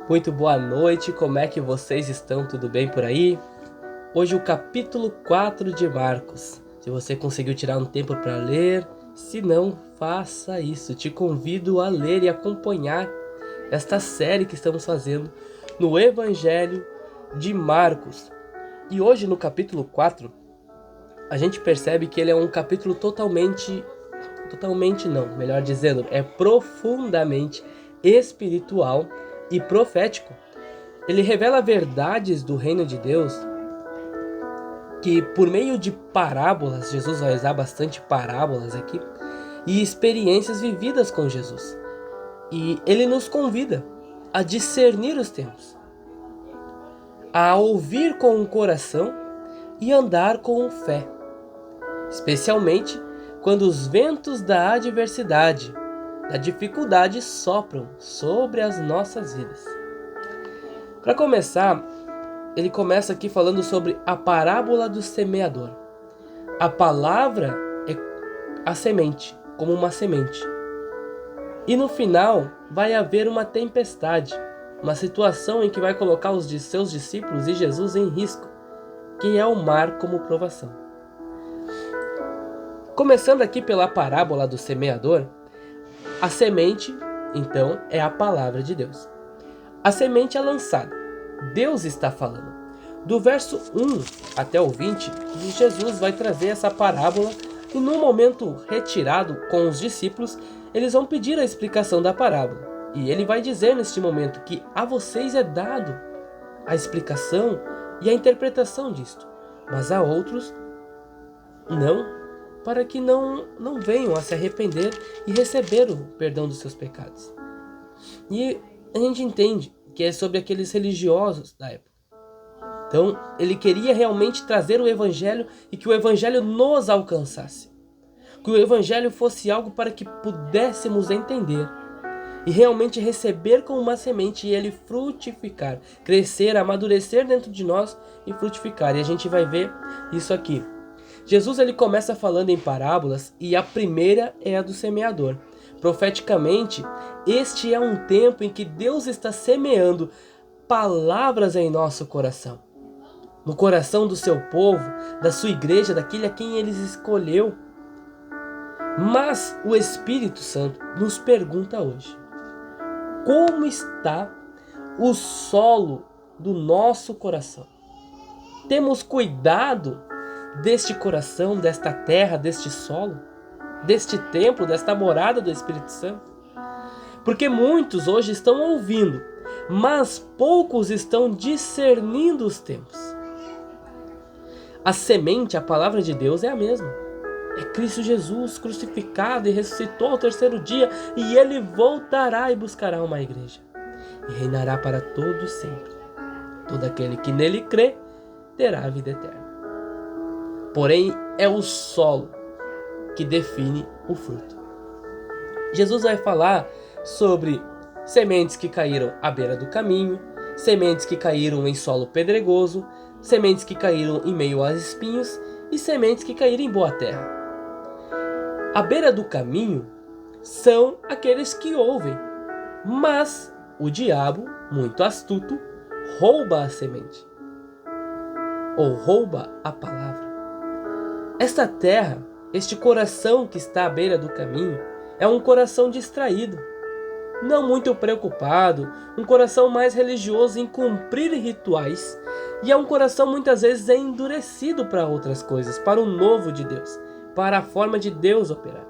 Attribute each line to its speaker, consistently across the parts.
Speaker 1: Muito boa noite, como é que vocês estão? Tudo bem por aí? Hoje o capítulo 4 de Marcos. Se você conseguiu tirar um tempo para ler, se não, faça isso. Te convido a ler e acompanhar esta série que estamos fazendo no Evangelho de Marcos. E hoje no capítulo 4, a gente percebe que ele é um capítulo totalmente não, melhor dizendo, é profundamente espiritual e profético. Ele revela verdades do reino de Deus que, por meio de parábolas, Jesus vai usar bastante parábolas aqui, e experiências vividas com Jesus. E ele nos convida a discernir os tempos, a ouvir com o coração e andar com fé, especialmente quando os ventos da adversidade, da dificuldade sopram sobre as nossas vidas. Para começar, ele começa aqui falando sobre a parábola do semeador. A palavra é a semente, como uma semente. E no final vai haver uma tempestade, uma situação em que vai colocar os de seus discípulos e Jesus em risco, que é o mar como provação. Começando aqui pela parábola do semeador, a semente, então, é a palavra de Deus. A semente é lançada. Deus está falando. Do verso 1 até o 20, Jesus vai trazer essa parábola e num momento retirado com os discípulos, eles vão pedir a explicação da parábola. E ele vai dizer neste momento que a vocês é dado a explicação e a interpretação disto, mas a outros não, para que não venham a se arrepender e receber o perdão dos seus pecados. E a gente entende que é sobre aqueles religiosos da época. Então, ele queria realmente trazer o evangelho e que o evangelho nos alcançasse. Que o evangelho fosse algo para que pudéssemos entender e realmente receber como uma semente e ele frutificar, crescer, amadurecer dentro de nós e frutificar. E a gente vai ver isso aqui. Jesus ele começa falando em parábolas e a primeira é a do semeador. Profeticamente, este é um tempo em que Deus está semeando palavras em nosso coração. No coração do seu povo, da sua igreja, daquele a quem ele escolheu. Mas o Espírito Santo nos pergunta hoje: como está o solo do nosso coração? Temos cuidado deste coração, desta terra, deste solo, deste templo, desta morada do Espírito Santo? Porque muitos hoje estão ouvindo, mas poucos estão discernindo os tempos. A semente, a palavra de Deus é a mesma. É Cristo Jesus crucificado e ressuscitou ao terceiro dia, e ele voltará e buscará uma igreja e reinará para todos sempre. Todo aquele que nele crê terá a vida eterna. Porém, é o solo que define o fruto. Jesus vai falar sobre sementes que caíram à beira do caminho, sementes que caíram em solo pedregoso, sementes que caíram em meio aos espinhos e sementes que caíram em boa terra. À beira do caminho são aqueles que ouvem, mas o diabo, muito astuto, rouba a semente, ou rouba a palavra. Esta terra, este coração que está à beira do caminho, é um coração distraído, não muito preocupado, um coração mais religioso em cumprir rituais, e é um coração muitas vezes endurecido para outras coisas, para o novo de Deus, para a forma de Deus operar.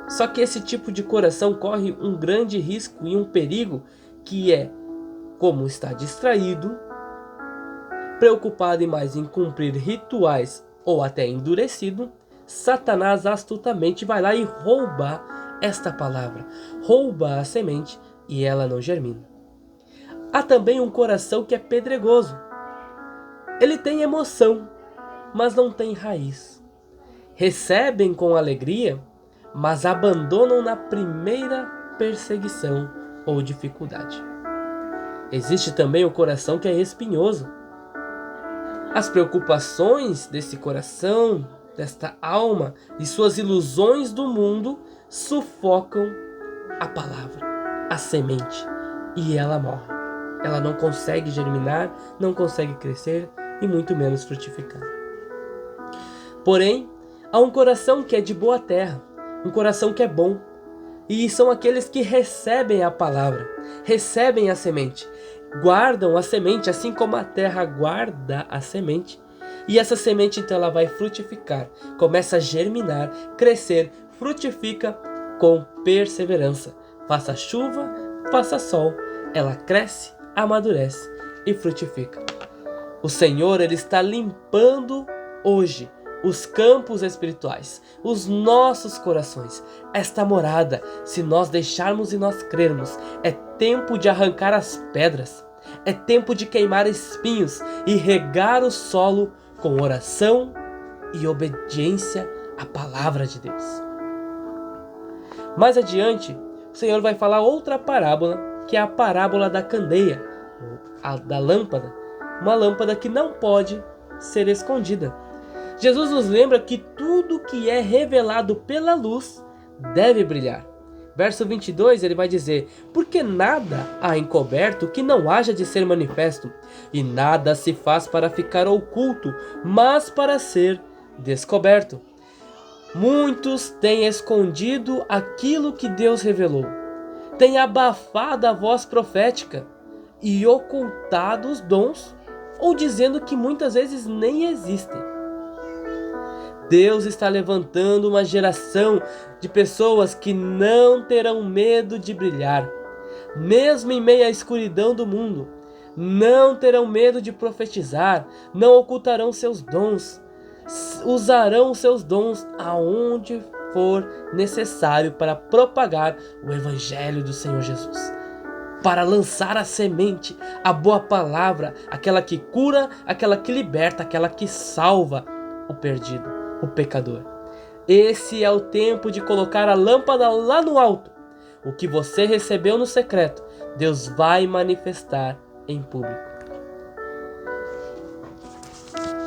Speaker 1: Só que esse tipo de coração corre um grande risco e um perigo, que é, como está distraído, preocupado mais em cumprir rituais ou até endurecido, Satanás astutamente vai lá e rouba esta palavra, rouba a semente e ela não germina. Há também um coração que é pedregoso. Ele tem emoção, mas não tem raiz. Recebem com alegria, mas abandonam na primeira perseguição ou dificuldade. Existe também o coração que é espinhoso. As preocupações desse coração, desta alma e suas ilusões do mundo sufocam a palavra, a semente, e ela morre. ela não consegue germinar, não consegue crescer e muito menos frutificar. Porém, há um coração que é de boa terra, um coração que é bom, e são aqueles que recebem a palavra, recebem a semente, guardam a semente, assim como a terra guarda a semente. E essa semente então ela vai frutificar, começa a germinar, crescer, frutifica com perseverança. Faça chuva, faça sol, ela cresce, amadurece e frutifica. O Senhor, Ele está limpando hoje os campos espirituais, os nossos corações. Esta morada, se nós deixarmos e nós crermos, é tempo de arrancar as pedras, é tempo de queimar espinhos e regar o solo com oração e obediência à palavra de Deus. Mais adiante, o Senhor vai falar outra parábola, que é a parábola da candeia, da lâmpada, uma lâmpada que não pode ser escondida. Jesus nos lembra que tudo que é revelado pela luz deve brilhar. Verso 22, ele vai dizer: porque nada há encoberto que não haja de ser manifesto, e nada se faz para ficar oculto, mas para ser descoberto. Muitos têm escondido aquilo que Deus revelou, têm abafado a voz profética e ocultado os dons, ou dizendo que muitas vezes nem existem. Deus está levantando uma geração de pessoas que não terão medo de brilhar, mesmo em meio à escuridão do mundo. Não terão medo de profetizar, não ocultarão seus dons, usarão seus dons aonde for necessário para propagar o Evangelho do Senhor Jesus, para lançar a semente, a boa palavra, aquela que cura, aquela que liberta, aquela que salva o perdido, o pecador. Esse é o tempo de colocar a lâmpada lá no alto. O que você recebeu no secreto, Deus vai manifestar em público.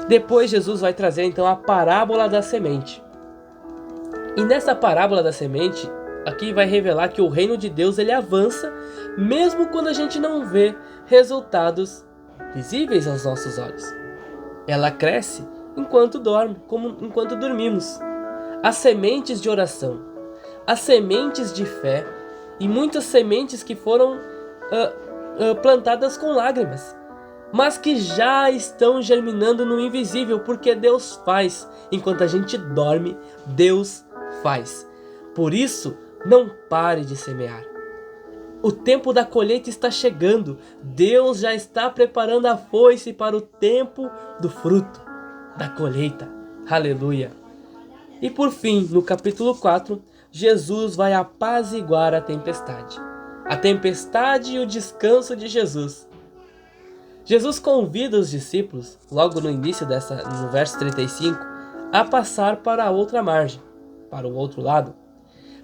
Speaker 1: Depois Jesus vai trazer então a parábola da semente. E nessa parábola da semente, aqui vai revelar que o reino de Deus ele avança, mesmo quando a gente não vê resultados visíveis aos nossos olhos. Ela cresce enquanto dorme, como enquanto dormimos. As sementes de oração, as sementes de fé e muitas sementes que foram plantadas com lágrimas, mas que já estão germinando no invisível, porque Deus faz. Enquanto a gente dorme, Deus faz. Por isso, não pare de semear. O tempo da colheita está chegando. Deus já está preparando a foice para o tempo do fruto, da colheita. Aleluia! E por fim, no capítulo 4, Jesus vai apaziguar a tempestade. A tempestade e o descanso de Jesus. Jesus convida os discípulos, logo no início no verso 35, a passar para a outra margem, para o outro lado.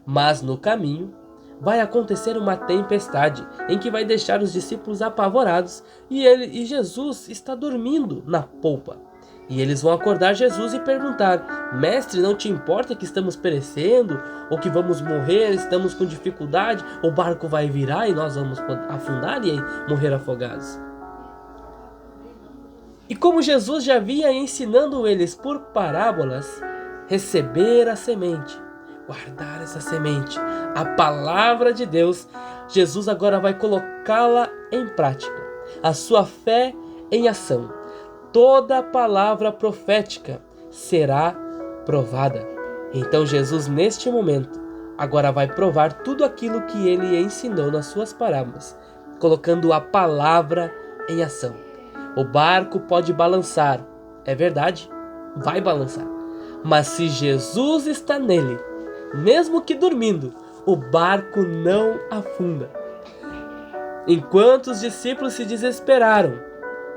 Speaker 1: Mas no caminho vai acontecer uma tempestade em que vai deixar os discípulos apavorados e Jesus está dormindo na polpa. E eles vão acordar Jesus e perguntar: Mestre, não te importa que estamos perecendo? Ou que vamos morrer, estamos com dificuldade? O barco vai virar e nós vamos afundar e morrer afogados? E como Jesus já vinha ensinando eles por parábolas, receber a semente, guardar essa semente, a palavra de Deus, Jesus agora vai colocá-la em prática, a sua fé em ação. Toda palavra profética será provada. Então Jesus, neste momento, agora vai provar tudo aquilo que ele ensinou nas suas parábolas, colocando a palavra em ação. O barco pode balançar, é verdade, vai balançar. Mas se Jesus está nele, mesmo que dormindo, o barco não afunda. Enquanto os discípulos se desesperaram,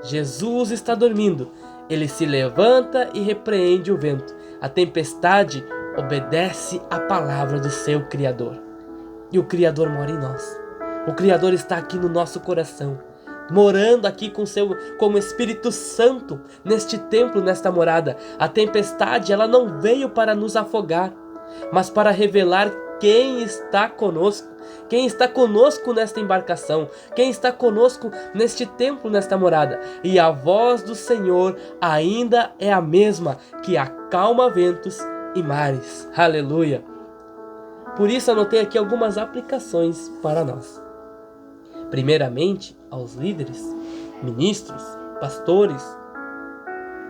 Speaker 1: Jesus está dormindo. Ele se levanta e repreende o vento. A tempestade obedece à palavra do seu Criador. E o Criador mora em nós. O Criador está aqui no nosso coração, morando aqui como Espírito Santo neste templo, nesta morada. A tempestade, ela não veio para nos afogar, mas para revelar quem está conosco, quem está conosco nesta embarcação, quem está conosco neste templo, nesta morada. E a voz do Senhor ainda é a mesma, que acalma ventos e mares. Aleluia! Por isso anotei aqui algumas aplicações para nós. Primeiramente, aos líderes, ministros, pastores,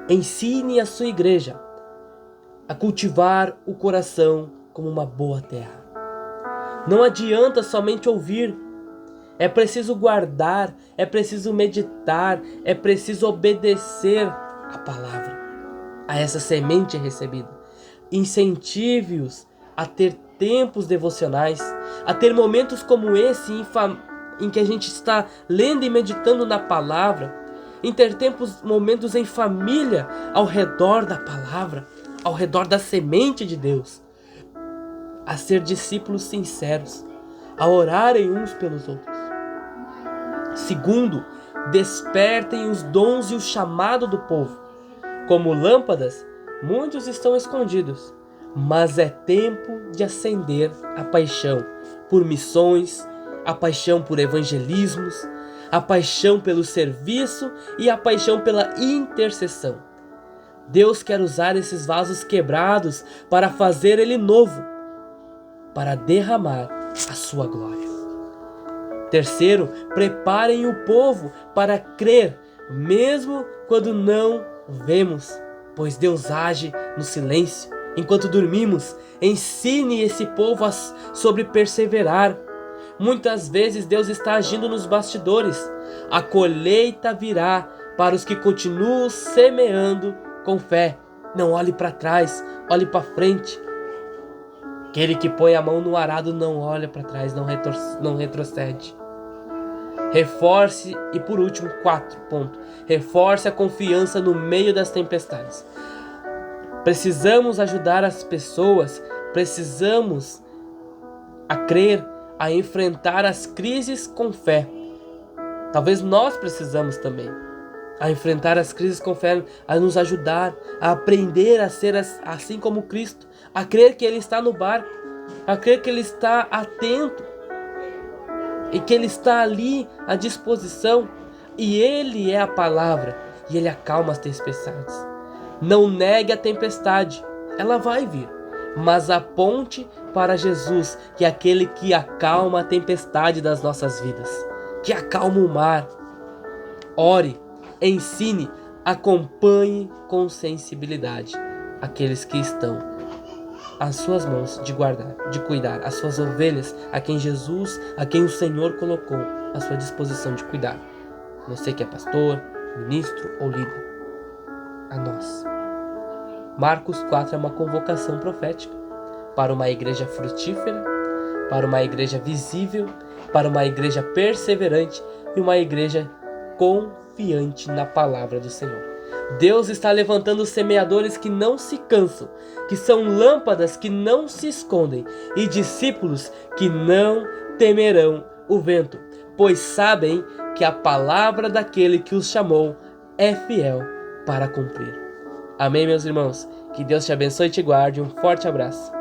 Speaker 1: ensine a sua igreja a cultivar o coração como uma boa terra. Não adianta somente ouvir, é preciso guardar, é preciso meditar, é preciso obedecer a palavra, a essa semente recebida. Incentive-os a ter tempos devocionais, a ter momentos como esse em que a gente está lendo e meditando na palavra, em ter momentos em família ao redor da palavra, ao redor da semente de Deus, a ser discípulos sinceros, a orarem uns pelos outros. Segundo, despertem os dons e o chamado do povo. Como lâmpadas, muitos estão escondidos, mas é tempo de acender a paixão por missões, a paixão por evangelismos, a paixão pelo serviço e a paixão pela intercessão. Deus quer usar esses vasos quebrados para fazer ele novo, para derramar a sua glória. Terceiro, preparem o povo para crer, mesmo quando não vemos, pois Deus age no silêncio. Enquanto dormimos, ensine esse povo sobre perseverar. Muitas vezes Deus está agindo nos bastidores. A colheita virá para os que continuam semeando com fé. Não olhe para trás, olhe para frente. Aquele que põe a mão no arado não olha para trás, não retrocede. Reforce, e por último, 4 pontos. Reforce a confiança no meio das tempestades. Precisamos ajudar as pessoas, precisamos a crer, a enfrentar as crises com fé. Talvez nós precisamos também a enfrentar as crises com fé, a nos ajudar, a aprender a ser assim como Cristo, a crer que Ele está no barco, a crer que Ele está atento e que Ele está ali à disposição, e Ele é a palavra e Ele acalma as tempestades. Não negue a tempestade, ela vai vir, mas aponte para Jesus, que é aquele que acalma a tempestade das nossas vidas, que acalma o mar. Ore, ensine, acompanhe com sensibilidade aqueles que estão às suas mãos de guardar, de cuidar, as suas ovelhas, a quem Jesus, a quem o Senhor colocou à sua disposição de cuidar. Você que é pastor, ministro ou líder, a nós. Marcos 4 é uma convocação profética para uma igreja frutífera, para uma igreja visível, para uma igreja perseverante e uma igreja confiante na palavra do Senhor. Deus está levantando semeadores que não se cansam, que são lâmpadas que não se escondem e discípulos que não temerão o vento, pois sabem que a palavra daquele que os chamou é fiel para cumprir. Amém, meus irmãos? Que Deus te abençoe e te guarde. Um forte abraço.